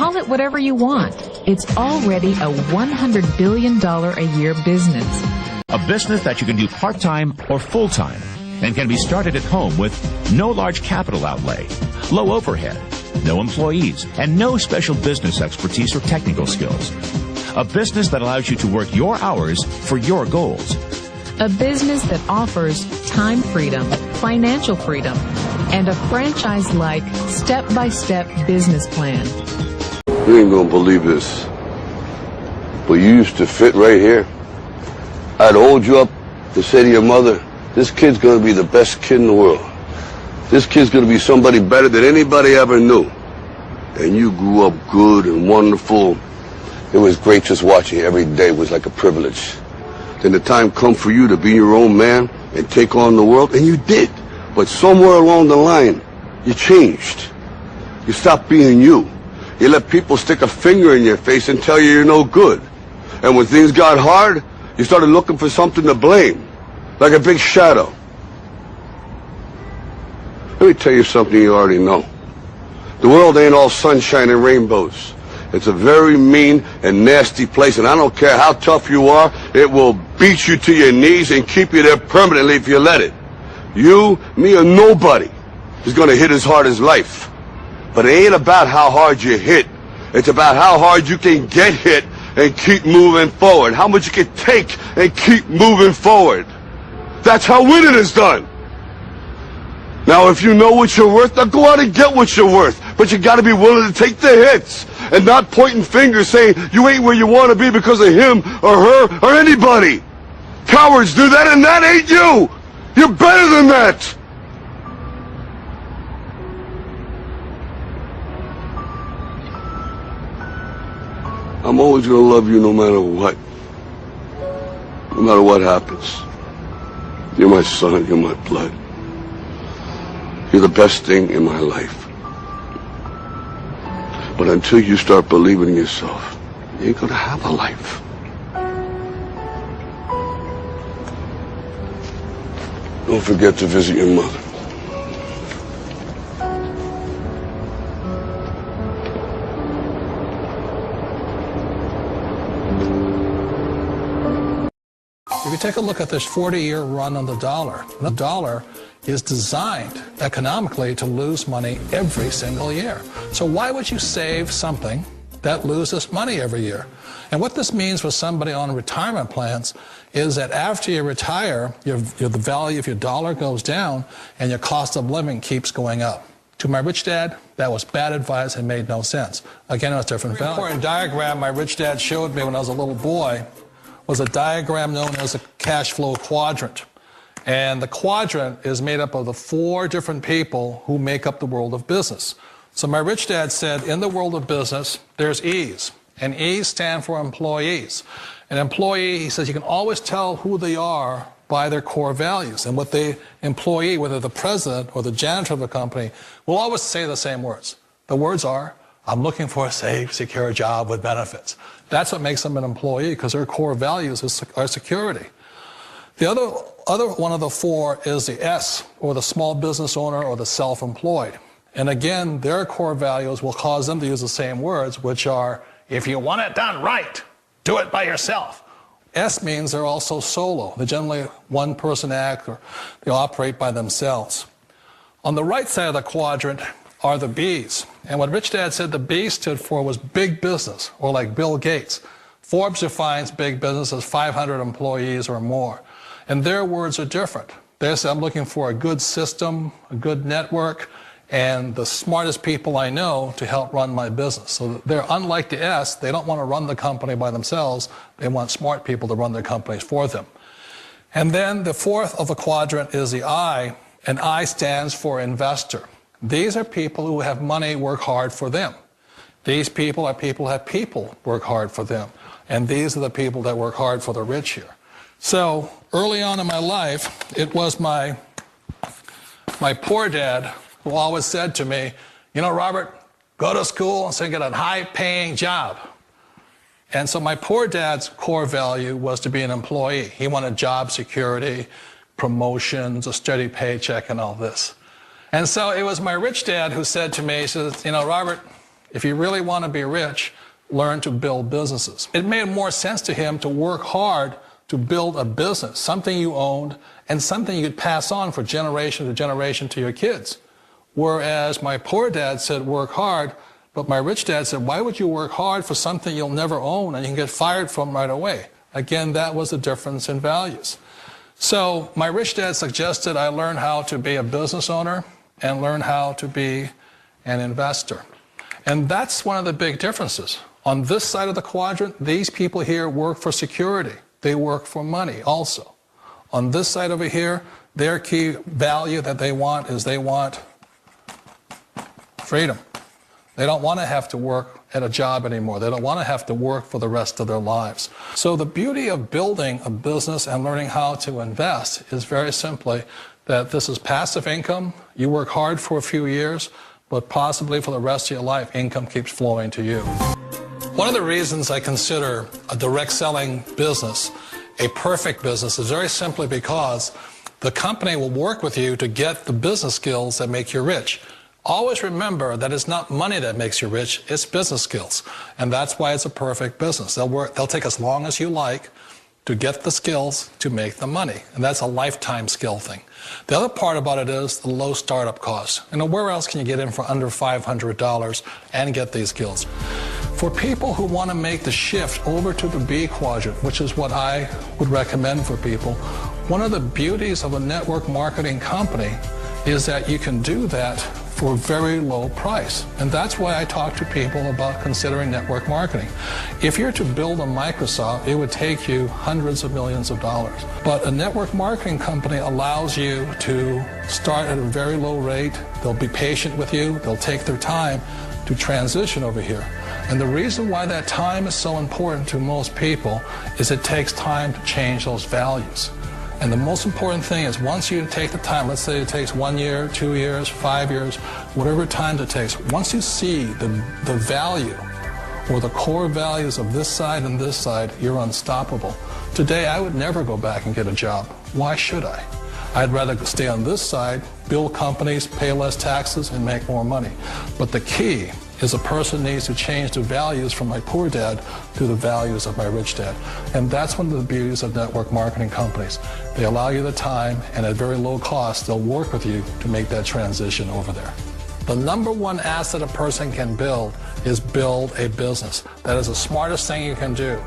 Call it whatever you want. It's already a $100 billion a year business. A business that you can do part-time or full-time and can be started at home with no large capital outlay, low overhead, no employees, and no special business expertise or technical skills. A business that allows you to work your hours for your goals. A business that offers time freedom, financial freedom, and a franchise-like, step-by-step business plan. You ain't gonna believe this, but you used to fit right here. I'd hold you up to say to your mother, this kid's gonna be the best kid in the world. This kid's gonna be somebody better than anybody ever knew. And you grew up good and wonderful. It was great just watching you every day. It was like a privilege. Then the time come for you to be your own man and take on the world, and you did. But somewhere along the line, you changed. You stopped being you. You let people stick a finger in your face and tell you you're no good. And when things got hard, you started looking for something to blame, like a big shadow. Let me tell you something you already know. The world ain't all sunshine and rainbows. It's a very mean and nasty place, and I don't care how tough you are, it will beat you to your knees and keep you there permanently if you let it. You, me, or nobody is gonna hit as hard as life. But it ain't about how hard you hit. It's about how hard you can get hit and keep moving forward. How much you can take and keep moving forward. That's how winning is done. Now, if you know what you're worth, now go out and get what you're worth. But you gotta be willing to take the hits and not pointing fingers saying you ain't where you want to be because of him or her or anybody. Cowards do that, and that ain't you. You're better than that. I'm always gonna love you no matter what. No matter what happens. You're my son, you're my blood. You're the best thing in my life. But until you start believing in yourself, you ain't gonna have a life. Don't forget to visit your mother. If you take a look at this 40-year run on the dollar is designed economically to lose money every single year. So why would you save something that loses money every year? And what this means for somebody on retirement plans is that after you retire, the value of your dollar goes down and your cost of living keeps going up. To my rich dad, that was bad advice and made no sense. Again, it was different value. An important diagram my rich dad showed me when I was a little boy was a diagram known as a cash flow quadrant. And the quadrant is made up of the 4 different people who make up the world of business. So my rich dad said, in the world of business, there's E's. And E's stand for employees. An employee, he says, you can always tell who they are by their core values. And what the employee, whether the president or the janitor of the company, will always say the same words. The words are, I'm looking for a safe, secure job with benefits. That's what makes them an employee, because their core values are security. The other one of the 4 is the S, or the small business owner or the self-employed. And again, their core values will cause them to use the same words, which are, if you want it done right, do it by yourself. S means they're also solo. They're generally one-person act, or they operate by themselves. On the right side of the quadrant are the B's. And what Rich Dad said the B stood for was big business, or like Bill Gates. Forbes defines big business as 500 employees or more. And their words are different. They say, I'm looking for a good system, a good network, and the smartest people I know to help run my business. So they're unlike the S. They don't want to run the company by themselves. They want smart people to run their companies for them. And then the 4th of the quadrant is the I, and I stands for investor. These are people who have money work hard for them. These people are people who have people work hard for them. And these are the people that work hard for the rich here. So early on in my life, it was my poor dad who always said to me, you know, Robert, go to school and so get a high-paying job. And so my poor dad's core value was to be an employee. He wanted job security, promotions, a steady paycheck, and all this. And so it was my rich dad who said to me, he says, you know, Robert, if you really want to be rich, learn to build businesses. It made more sense to him to work hard to build a business, something you owned and something you could pass on for generation to generation to your kids. Whereas my poor dad said work hard, but my rich dad said, why would you work hard for something you'll never own and you can get fired from right away? Again, that was the difference in values. So my rich dad suggested I learn how to be a business owner and learn how to be an investor. And that's one of the big differences. On this side of the quadrant, these people here work for security. They work for money also. On this side over here, their key value that they want is they want freedom. They don't want to have to work at a job anymore. They don't want to have to work for the rest of their lives. So the beauty of building a business and learning how to invest is very simply that this is passive income. You work hard for a few years, but possibly for the rest of your life, income keeps flowing to you. One of the reasons I consider a direct selling business a perfect business is very simply because the company will work with you to get the business skills that make you rich. Always remember that it's not money that makes you rich, it's business skills. And that's why it's a perfect business. They'll take as long as you like to get the skills to make the money. And that's a lifetime skill thing. The other part about it is the low startup cost. Where else can you get in for under $500 and get these skills? For people who want to make the shift over to the B quadrant, which is what I would recommend for people, one of the beauties of a network marketing company is that you can do that for a very low price. And that's why I talk to people about considering network marketing. If you're to build a Microsoft, it would take you hundreds of millions of dollars. But a network marketing company allows you to start at a very low rate. They'll be patient with you. They'll take their time to transition over here. And the reason why that time is so important to most people is it takes time to change those values. And the most important thing is once you take the time, let's say it takes 1 year, 2 years, 5 years, whatever time it takes, once you see the value or the core values of this side and this side, you're unstoppable. Today, I would never go back and get a job. Why should I? I'd rather stay on this side, build companies, pay less taxes, and make more money. But the key is a person needs to change the values from my poor dad to the values of my rich dad. And that's one of the beauties of network marketing companies. They allow you the time, and at very low cost, they'll work with you to make that transition over there. The number one asset a person can build is build a business. That is the smartest thing you can do.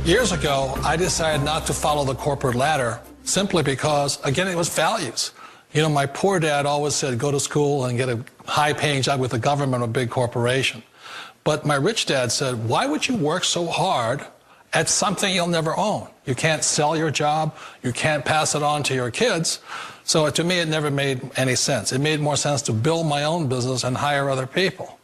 Years ago, I decided not to follow the corporate ladder simply because, again, it was values. You know, my poor dad always said, go to school and get a high-paying job with the government or a big corporation. But my rich dad said, why would you work so hard at something you'll never own? You can't sell your job. You can't pass it on to your kids. So to me, it never made any sense. It made more sense to build my own business and hire other people.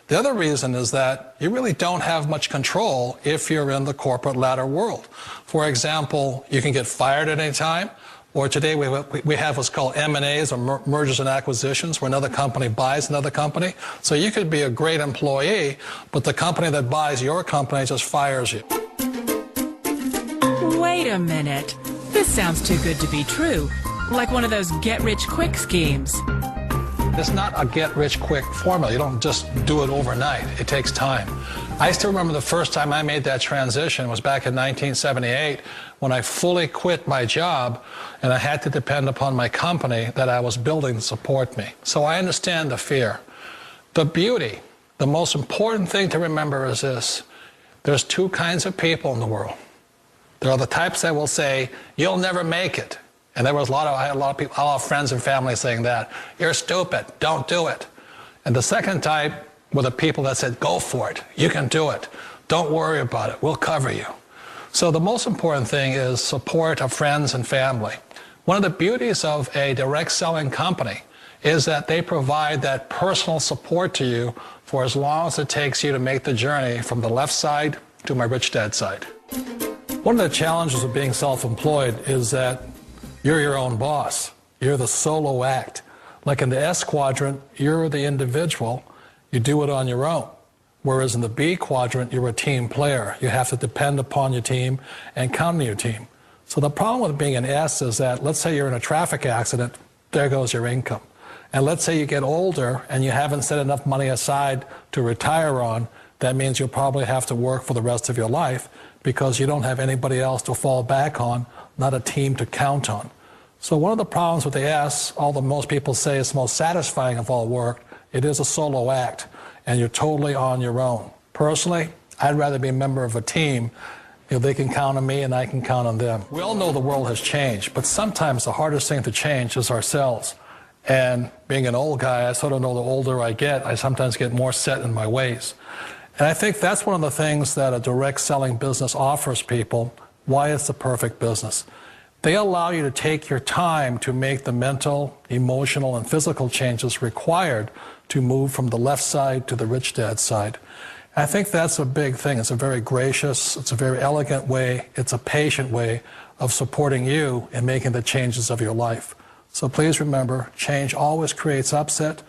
The other reason is that you really don't have much control if you're in the corporate ladder world. For example, you can get fired at any time. Or today we have what's called M&As, or mergers and acquisitions, where another company buys another company. So you could be a great employee, but the company that buys your company just fires you. Wait a minute. This sounds too good to be true. Like one of those get-rich-quick schemes. It's not a get-rich-quick formula. You don't just do it overnight. It takes time. I still remember the first time I made that transition was back in 1978 when I fully quit my job and I had to depend upon my company that I was building to support me. So I understand the fear. The beauty, the most important thing to remember is this. There's two kinds of people in the world. There are the types that will say, you'll never make it. And I had a lot of people, a lot of friends and family saying that. You're stupid, don't do it. And the second type were the people that said, go for it, you can do it. Don't worry about it, we'll cover you. So the most important thing is support of friends and family. One of the beauties of a direct selling company is that they provide that personal support to you for as long as it takes you to make the journey from the left side to my rich dad side. One of the challenges of being self-employed is that you're your own boss. You're the solo act. Like in the S quadrant, you're the individual. You do it on your own. Whereas in the B quadrant, you're a team player. You have to depend upon your team and count on your team. So the problem with being an S is that, let's say you're in a traffic accident, there goes your income. And let's say you get older and you haven't set enough money aside to retire on, that means you'll probably have to work for the rest of your life because you don't have anybody else to fall back on, not a team to count on. So one of the problems with the S, although most people say it's most satisfying of all work, it is a solo act, and you're totally on your own. Personally, I'd rather be a member of a team. They can count on me and I can count on them. We all know the world has changed, but sometimes the hardest thing to change is ourselves. And being an old guy, I sort of know the older I get, I sometimes get more set in my ways. And I think that's one of the things that a direct selling business offers people, why it's the perfect business. They allow you to take your time to make the mental, emotional, and physical changes required to move from the left side to the rich dad side. I think that's a big thing. It's a very gracious, it's a very elegant way, it's a patient way of supporting you in making the changes of your life. So please remember, change always creates upset,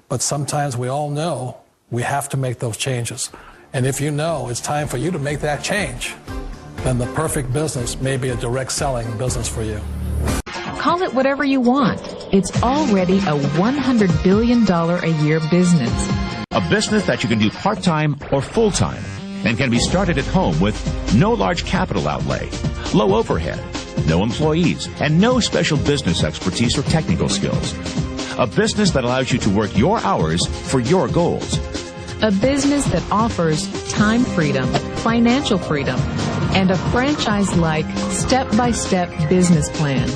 but sometimes we all know we have to make those changes. And if you know it's time for you to make that change, then the perfect business may be a direct selling business for you. Call it whatever you want. It's already a $100 billion a year business. A business that you can do part-time or full-time and can be started at home with no large capital outlay, low overhead, no employees, and no special business expertise or technical skills. A business that allows you to work your hours for your goals. A business that offers time freedom, financial freedom, and a franchise-like step-by-step business plan.